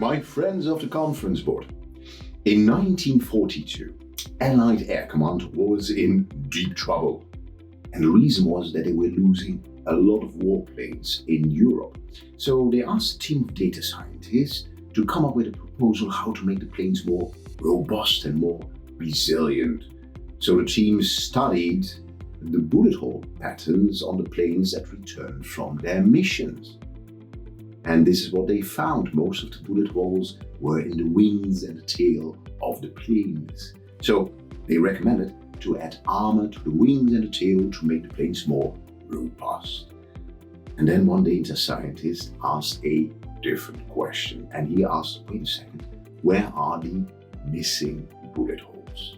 My friends of the conference board. In 1942, Allied Air Command was in deep trouble. And the reason was that they were losing a lot of warplanes in Europe. So they asked a team of data scientists to come up with a proposal how to make the planes more robust and more resilient. So the team studied the bullet hole patterns on the planes that returned from their missions. And this is what they found. Most of the bullet holes were in the wings and the tail of the planes. So they recommended to add armor to the wings and the tail to make the planes more robust. And then one data scientist asked a different question. And he asked, wait a second, where are the missing bullet holes?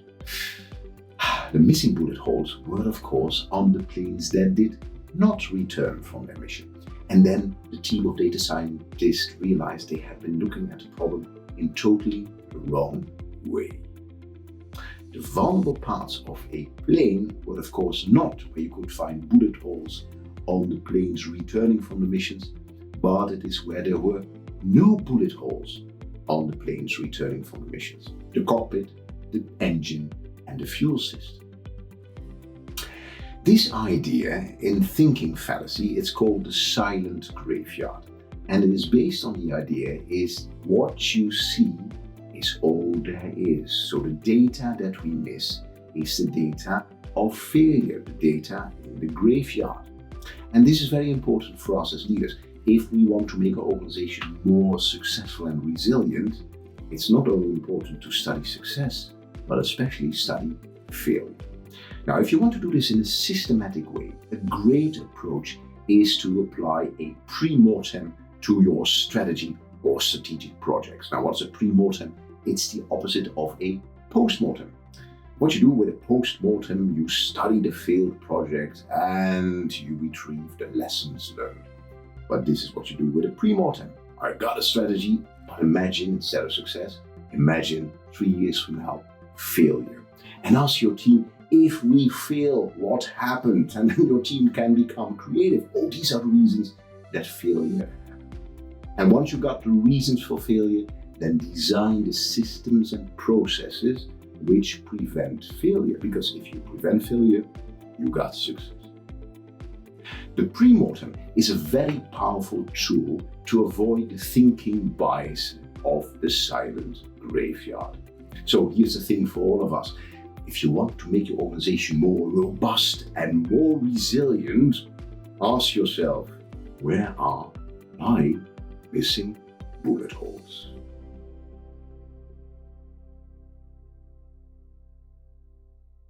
The missing bullet holes were, of course, on the planes that did not return from their mission. And then the team of data scientists realized they had been looking at the problem in totally the wrong way. The vulnerable parts of a plane were, of course, not where you could find bullet holes on the planes returning from the missions, but it is where there were no bullet holes on the planes returning from the missions: the cockpit, the engine, and the fuel system. This idea in thinking fallacy is called the silent graveyard, and it is based on the idea is what you see is all there is. So the data that we miss is the data of failure, the data in the graveyard. And this is very important for us as leaders. If we want to make our organization more successful and resilient, it's not only important to study success, but especially study failure. Now, if you want to do this in a systematic way, a great approach is to apply a pre-mortem to your strategy or strategic projects. Now, what's a pre-mortem? It's the opposite of a post-mortem. What you do with a post-mortem, you study the failed project and you retrieve the lessons learned. But this is what you do with a pre-mortem. I got a strategy, but imagine instead of success, imagine 3 years from now, failure. And ask your team, if we fail, what happened? And then your team can become creative. Oh, these are the reasons that failure happened. And once you got the reasons for failure, then design the systems and processes which prevent failure. Because if you prevent failure, you got success. The pre-mortem is a very powerful tool to avoid the thinking bias of the silent graveyard. So here's the thing for all of us. If you want to make your organization more robust and more resilient, ask yourself, where are my missing bullet holes?